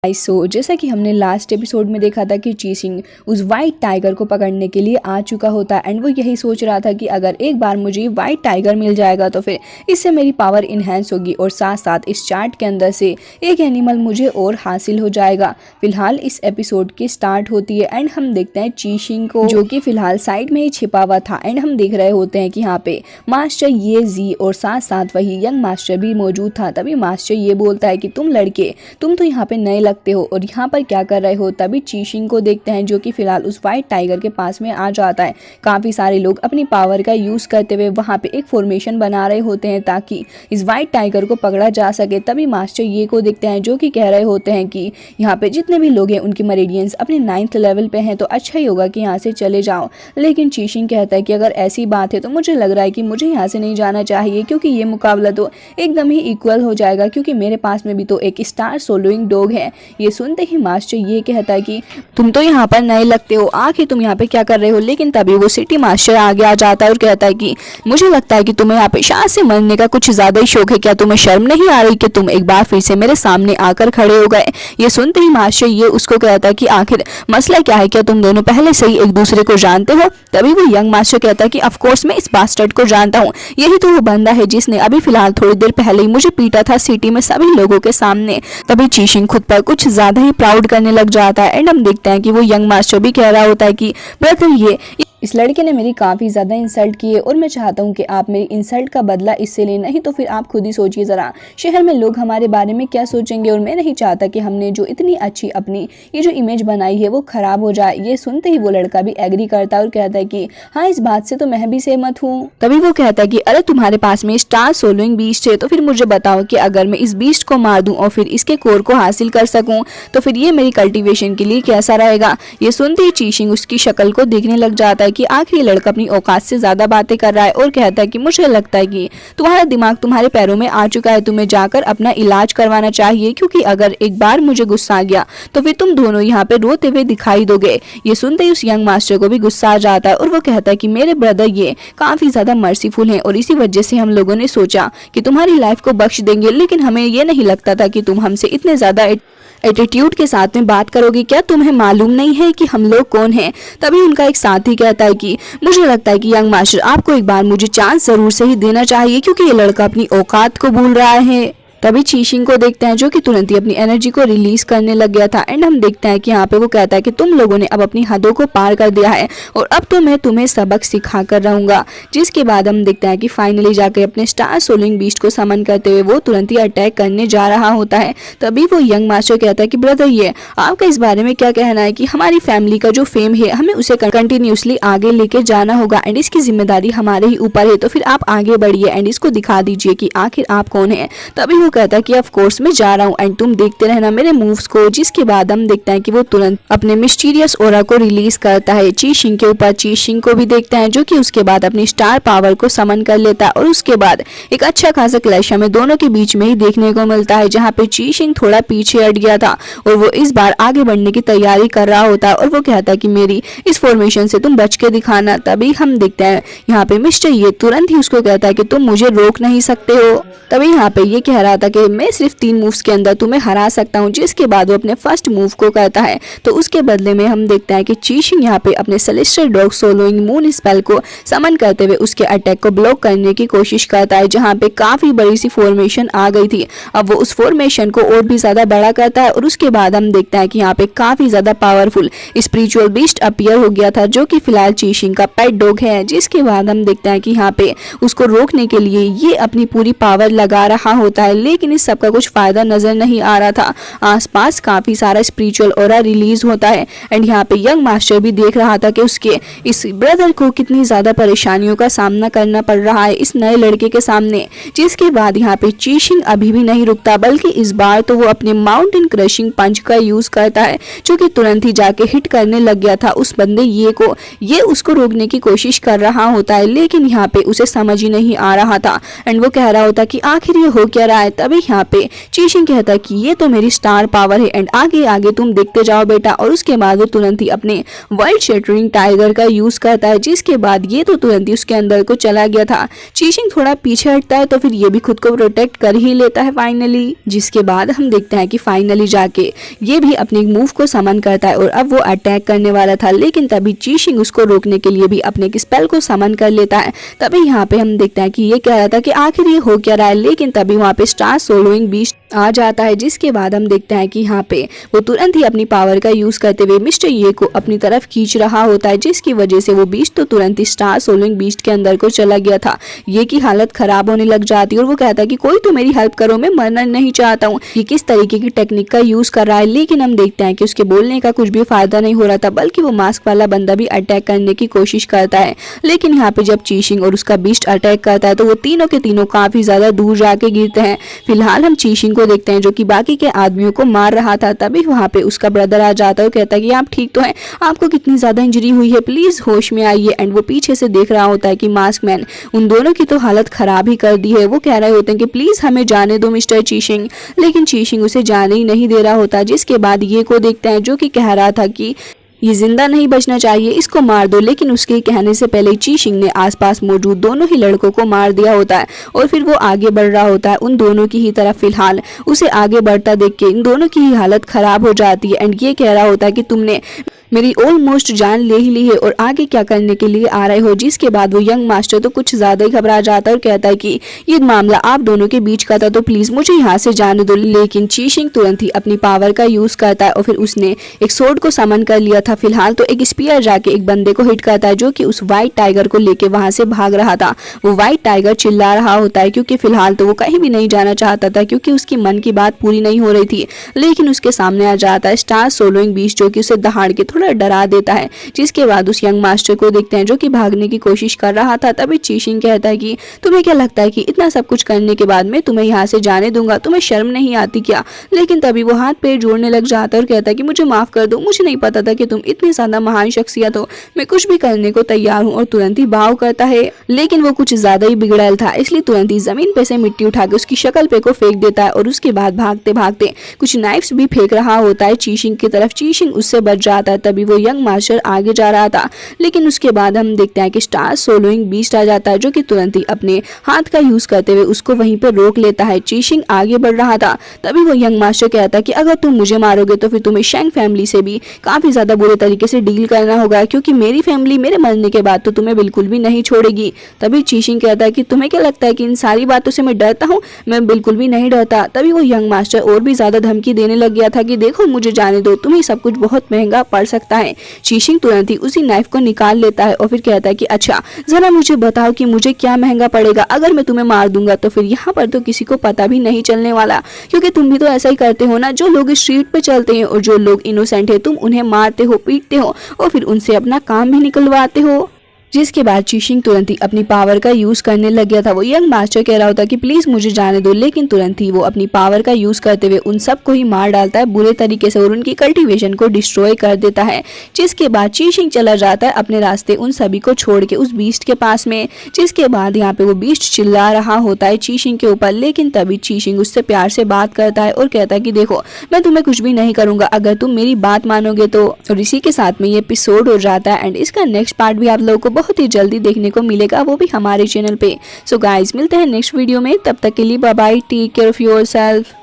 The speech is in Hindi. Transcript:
सो जैसा कि हमने लास्ट एपिसोड में देखा था कि चीसिंग उस वाइट टाइगर को पकड़ने के लिए आ चुका होता है एंड वो यही सोच रहा था कि अगर एक बार मुझे वाइट टाइगर मिल जाएगा तो फिर इससे मेरी पावर इन्हेंस होगी और साथ साथ इस चार्ट के अंदर से एक एनिमल मुझे और हासिल हो जाएगा। फिलहाल इस एपिसोड की स्टार्ट होती है एंड हम देखते हैं चीसिंग को, जो कि फिलहाल साइड में ही छिपा हुआ था एंड हम देख रहे होते हैं कि यहाँ पे मास्टर ये जी और साथ साथ वही यंग मास्टर भी मौजूद था। तभी मास्टर ये बोलता है कि तुम लड़के तुम तो यहाँ पे नए लगते हो और यहाँ पर क्या कर रहे हो। तभी चीसिंग को देखते हैं जो कि फिलहाल उस वाइट टाइगर के पास में आ जाता है। काफी सारे लोग अपनी पावर का यूज करते हुए वहाँ पे एक फॉर्मेशन बना रहे होते हैं ताकि इस वाइट टाइगर को पकड़ा जा सके। तभी मास्टर ये को देखते हैं जो कि कह रहे होते हैं कि यहाँ पे जितने भी लोग हैं उनकी मेरिडियंस अपने 9th लेवल पे हैं तो अच्छा ही होगा कि यहाँ से चले जाओ। लेकिन चीसिंग कहता है कि अगर ऐसी बात है तो मुझे लग रहा है कि मुझे यहाँ से नहीं जाना चाहिए क्योंकि ये मुकाबला तो एकदम ही इक्वल हो जाएगा क्योंकि मेरे पास में भी तो एक स्टार सोलोइंग डॉग है। ये सुनते ही मास्टर ये कहता है कि तुम तो यहाँ पर नए लगते हो, आखिर तुम यहाँ पे क्या कर रहे हो। लेकिन तभी वो सिटी मास्टर आगे आ जाता है और कहता है कि मुझे लगता है कि तुम्हें यहाँ पे शान से मरने का कुछ ज्यादा ही शौक है। क्या तुम्हें शर्म नहीं आ रही कि तुम एक बार फिर से मेरे सामने आकर खड़े हो गए। ये सुनते ही मास्टर ये उसको कहता है कि आखिर मसला क्या है, क्या तुम दोनों पहले से ही एक दूसरे को जानते हो। तभी वो यंग मास्टर कहता है कि ऑफ कोर्स मैं इस बास्टर्ड को जानता हूँ, यही तो वो बंदा है जिसने अभी फिलहाल थोड़ी देर पहले ही मुझे पीटा था सिटी में सभी लोगों के सामने। तभी चीसिंग खुद पर कुछ ज्यादा ही प्राउड करने लग जाता है एंड हम देखते हैं कि वो यंग मास्टर भी कह रहा होता है कि ब्रदर ये इस लड़के ने मेरी काफ़ी ज़्यादा इंसल्ट की है और मैं चाहता हूँ कि आप मेरी इंसल्ट का बदला इससे लें, नहीं तो फिर आप खुद ही सोचिए ज़रा शहर में लोग हमारे बारे में क्या सोचेंगे और मैं नहीं चाहता कि हमने जो इतनी अच्छी अपनी ये जो इमेज बनाई है वो ख़राब हो जाए। ये सुनते ही वो लड़का भी एग्री करता है और कहता है कि हाँ इस बात से तो मैं भी सहमत हूँ। तभी वो कहता है कि अरे तुम्हारे पास में स्टार सोलोइंग बीस्ट है तो फिर मुझे बताओ कि अगर मैं इस बीस्ट को मार दूँ और फिर इसके कोर को हासिल कर सकूँ तो फिर ये मेरी कल्टिवेशन के लिए कैसा रहेगा। ये सुनते ही चीसिंग उसकी शक्ल को देखने लग जाता है कि आखिर ये लड़का अपनी औकात से ज्यादा बातें कर रहा है और कहता है कि मुझे लगता है कि तुम्हारा दिमाग तुम्हारे पैरों में आ चुका है, तुम्हें जाकर अपना इलाज करवाना चाहिए क्योंकि अगर एक बार मुझे गुस्सा आ गया तो फिर तुम दोनों यहाँ पे रोते हुए दिखाई दोगे। ये सुनते ही उस यंग मास्टर को भी गुस्सा आ जाता है और वो कहता है कि मेरे ब्रदर ये काफी ज्यादा मर्सीफुल हैं और इसी वजह से हम लोगों ने सोचा कि तुम्हारी लाइफ को बख्श देंगे, लेकिन हमें ये नहीं लगता था कि तुम हमसे इतने ज्यादा एटीट्यूड के साथ में बात करोगे। क्या तुम्हें मालूम नहीं है कि हम लोग कौन हैं। तभी उनका एक साथी कहता है कि मुझे लगता है कि यंग मास्टर आपको एक बार मुझे चांस जरूर से ही देना चाहिए क्योंकि ये लड़का अपनी औकात को भूल रहा है। तभी चीसिंग को देखते हैं जो कि तुरंत ही अपनी एनर्जी को रिलीज करने लग गया था एंड हम देखते हैं कि यहाँ पे वो कहता है कि तुम लोगों ने अब अपनी हदों को पार कर दिया है और अब तो मैं तुम्हें सबक सिखा कर रहूंगा। जिसके बाद हम देखते हैं कि फाइनली जाके अपने स्टार सोलिंग बीस्ट को समन करते हुए वो तुरंत ही अटैक करने जा रहा होता है। तभी वो यंग मास्टर कहता है कि ब्रदर ये आपका इस बारे में क्या कहना है कि हमारी फैमिली का जो फेम है हमें उसे कंटिन्यूसली आगे लेके जाना होगा एंड इसकी जिम्मेदारी हमारे ही ऊपर है, तो फिर आप आगे बढ़िए एंड इसको दिखा दीजिए कि आखिर आप कौन है। तभी वो कहता है कि ऑफ कोर्स मैं जा रहा हूँ एंड तुम देखते रहना मेरे मूव्स को। जिसके बाद हम देखते हैं कि वो तुरंत अपने मिस्टीरियस ऑरा को रिलीज करता है चीसिंग के ऊपर। चीसिंग को भी देखते हैं जो कि उसके बाद अपनी स्टार पावर को समन कर लेता है और उसके बाद एक अच्छा खासा क्लैश हमें दोनों के बीच में ही देखने को मिलता है जहाँ पे चीसिंग थोड़ा पीछे हट गया था और वो इस बार आगे बढ़ने की तैयारी कर रहा होता है और वो कहता है कि मेरी इस फॉर्मेशन से तुम बच के दिखाना। तभी हम देखते हैं यहाँ पे मिस्टर ये तुरंत ही उसको कहता है कि तुम मुझे रोक नहीं सकते हो। तभी यहाँ पे ये कह रहा था कि मैं सिर्फ 3 मूव्स के अंदर तुम्हें हरा सकता हूँ। जिसके बाद वो अपने फर्स्ट मूव को करता है तो उसके बदले में हम देखते हैं कि चीसिंग यहाँ पे अपने celestial dog soloing moon spell को समन करते हुए उसके अटैक को ब्लॉक करने की कोशिश करता है जहाँ पे काफी बड़ी सी फॉर्मेशन आ गई थी। अब वो उस फॉर्मेशन को और भी ज्यादा बड़ा करता है और उसके बाद हम देखते हैं कि यहाँ पे काफी ज्यादा पावरफुल स्पिरिचुअल बीस्ट अपीयर हो गया था जो कि फिलहाल चीसिंग का पेट डॉग है। जिसके बाद हम देखते हैं कि यहाँ पे उसको रोकने के लिए ये अपनी पूरी पावर लगा रहा होता है, लेकिन इस सब का कुछ फायदा नजर नहीं आ रहा था। आसपास काफी सारा स्पिरिचुअल ऑरा रिलीज होता है एंड यहाँ पे यंग मास्टर भी देख रहा था कि उसके इस ब्रदर को कितनी ज्यादा परेशानियों का सामना करना पड़ रहा है इस नए लड़के के सामने। जिसके बाद यहाँ पे चीसिंग अभी भी नहीं रुकता बल्कि इस बार तो वो अपने माउंटेन क्रशिंग पंच का यूज करता है जो कि तुरंत ही जाके हिट करने लग गया था उस बंदे ये उसको रोकने की कोशिश कर रहा होता है, लेकिन यहाँ पे उसे समझ ही नहीं आ रहा था एंड वो कह रहा होता कि आखिर ये हो क्या रहा है। तभी यहाँ पे चीशिंग कहता है कि ये तो मेरी स्टार पावर है एंड आगे आगे तुम देखते जाओ बेटा। और उसके बाद वो तुरंत ही अपने वर्ल्ड शटरिंग टाइगर का यूज करता है, जिसके बाद ये तो तुरंत ही उसके अंदर को चला गया था। चीशिंग थोड़ा पीछे हटता है तो फिर ये भी खुद को प्रोटेक्ट कर ही लेता है फाइनली, जिसके बाद हम देखते हैं कि फाइनली जाके ये भी अपने मूव को समन करता है और अब वो अटैक करने वाला था, लेकिन तभी चीशिंग उसको रोकने के लिए भी अपने स्पेल को समन कर लेता है। तभी यहाँ पे हम देखते हैं कि ये कह रहा था कि आखिर ये हो क्या रहा है, लेकिन तभी वहाँ पे स्टार सोलोइंग बीस्ट आ जाता है, जिसके बाद हम देखते हैं कि यहाँ पे वो तुरंत ही अपनी पावर का यूज करते हुए मिस्टर ये को अपनी तरफ खींच रहा होता है, जिसकी वजह से वो बीस्ट तो तुरंत ही स्टार सोलोइंग बीस्ट के अंदर को चला गया था। ये की हालत खराब होने लग जाती है और वो कहता है कि कोई तो मेरी हेल्प करो, मैं मरना नहीं चाहता हूँ। ये किस तरीके की टेक्निक का यूज कर रहा है, लेकिन हम देखते हैं कि उसके बोलने का कुछ भी फायदा नहीं हो रहा था, बल्कि वो मास्क वाला बंदा भी अटैक करने की कोशिश करता है। लेकिन यहाँ पे जब चीशिंग और उसका बीस्ट अटैक करता है तो वो तीनों के तीनों काफी ज्यादा दूर जाके गिरते हैं। फिलहाल हम चीशिंग को देखते हैं जो कि बाकी के आदमियों को मार रहा था। तभी वहाँ पे उसका ब्रदर आ जाता है और कहता है कि आप ठीक तो हैं, आपको कितनी ज्यादा इंजरी हुई है, प्लीज होश में आइए। एंड वो पीछे से देख रहा होता है कि मास्क मैन उन दोनों की तो हालत खराब ही कर दी है। वो कह रहे होते हैं कि प्लीज हमें जाने दो मिस्टर चीशिंग, लेकिन चीशिंग उसे जाने ही नहीं दे रहा होता। जिसके बाद ये को देखते हैं जो कि कह रहा था कि ये जिंदा नहीं बचना चाहिए, इसको मार दो, लेकिन उसके कहने से पहले चीशिंग ने आसपास मौजूद दोनों ही लड़कों को मार दिया होता है और फिर वो आगे बढ़ रहा होता है उन दोनों की ही तरफ। फिलहाल उसे आगे बढ़ता देख के इन दोनों की ही हालत खराब हो जाती है एंड ये कह रहा होता है कि तुमने मेरी ऑलमोस्ट जान ले ही ली है और आगे क्या करने के लिए आ रहे हो। जिसके बाद वो यंग मास्टर तो कुछ ज्यादा ही घबरा जाता है और कहता है कि ये मामला आप दोनों के बीच का था, तो प्लीज मुझे यहाँ से जाने दो। लेकिन चीशिंग तुरंत ही अपनी पावर का यूज करता है और फिर उसने एक सोर्ड को समन कर लिया था। फिलहाल तो एक स्पीयर जाके एक बंदे को हिट करता है जो कि उस व्हाइट टाइगर को लेके वहां से भाग रहा था। वो व्हाइट टाइगर चिल्ला रहा होता है क्योंकि फिलहाल तो वो कहीं भी नहीं जाना चाहता था, क्योंकि उसकी मन की बात पूरी नहीं हो रही थी। लेकिन उसके सामने आ जाता है स्टार सोलोइंग बीस्ट जो कि उसे दहाड़ के थोड़ा डरा देता है। जिसके बाद उस यंग मास्टर को देखते हैं जो कि भागने की कोशिश कर रहा था। तभी चीशिंग कहता है कि तुम्हें क्या लगता है कि इतना सब कुछ करने के बाद मैं तुम्हें यहाँ से जाने दूंगा, तुम्हें शर्म नहीं आती क्या। लेकिन तभी वो हाथ पैर जोड़ने लग जाता है और कहता है कि मुझे माफ कर दो, मुझे नहीं पता था कि तुम इतनी ज्यादा महान शख्सियत हो, मैं कुछ भी करने को तैयार हूँ। और तुरंत ही भाव करता है, लेकिन वो कुछ ज्यादा ही बिगड़ैल था, इसलिए तुरंत ही जमीन पे से मिट्टी उठा के उसकी शक्ल पे को फेंक देता है और उसके बाद भागते भागते कुछ नाइफ्स भी फेंक रहा होता है चीशिंग की तरफ। चीशिंग उससे बच जाता है। तभी वो यंग मास्टर आगे जा रहा था, लेकिन उसके बाद हम देखते हैं कि स्टार सोलोइंग बीस्ट आ जाता है जो कि तुरंत ही अपने हाथ का यूज करते हुए उसको वहीं पर रोक लेता है। चीशिंग आगे बढ़ रहा था। तभी वो यंग मास्टर कहता है कि अगर तुम मुझे मारोगे तो फिर तुम्हें शेंग फैमिली से भी काफी ज्यादा बुरे तरीके से डील करना होगा, क्योंकि मेरी फैमिली मेरे मरने के बाद तो तुम्हें बिल्कुल भी नहीं छोड़ेगी। तभी चीशिंग कहता है कि तुम्हें क्या लगता है कि इन सारी बातों से मैं डरता हूँ, मैं बिल्कुल भी नहीं डरता। तभी वो यंग मास्टर और भी ज्यादा धमकी देने लग गया था कि देखो मुझे जाने दो, तुम्हें सब कुछ बहुत महंगा पड़ सकता है। चीशिंग तुरंत ही उसी नाइफ को निकाल लेता है और फिर कहता है कि अच्छा जरा मुझे बताओ कि मुझे क्या महंगा पड़ेगा, अगर मैं तुम्हें मार दूंगा तो फिर यहाँ पर तो किसी को पता भी नहीं चलने वाला, क्योंकि तुम भी तो ऐसा ही करते हो ना, जो लोग स्ट्रीट पे चलते हैं और जो लोग इनोसेंट है तुम उन्हें मारते हो, पीटते हो और फिर उनसे अपना काम भी निकलवाते हो। जिसके बाद चीशिंग तुरंत ही अपनी पावर का यूज करने लग गया था। वो यंग मास्टर कह रहा होता कि प्लीज मुझे जाने दो, लेकिन तुरंत ही वो अपनी पावर का यूज करते हुए उन सबको ही मार डालता है बुरे तरीके से और उनकी कल्टीवेशन को डिस्ट्रॉय कर देता है। जिसके बाद चीशिंग चला जाता है अपने रास्ते उन सभी को छोड़ के उस बीस्ट के पास में। जिसके बाद यहाँ पे वो बीस्ट चिल्ला रहा होता है चीशिंग के ऊपर, लेकिन तभी चीशिंग उससे प्यार से बात करता है और कहता है कि देखो मैं तुम्हें कुछ भी नहीं करूंगा अगर तुम मेरी बात मानोगे तो। और इसी के साथ में ये एपिसोड हो जाता है एंड इसका नेक्स्ट पार्ट भी आप लोगों को बहुत ही जल्दी देखने को मिलेगा, वो भी हमारे चैनल पे। सो गाइस मिलते हैं नेक्स्ट वीडियो में, तब तक के लिए bye bye, take care of yourself.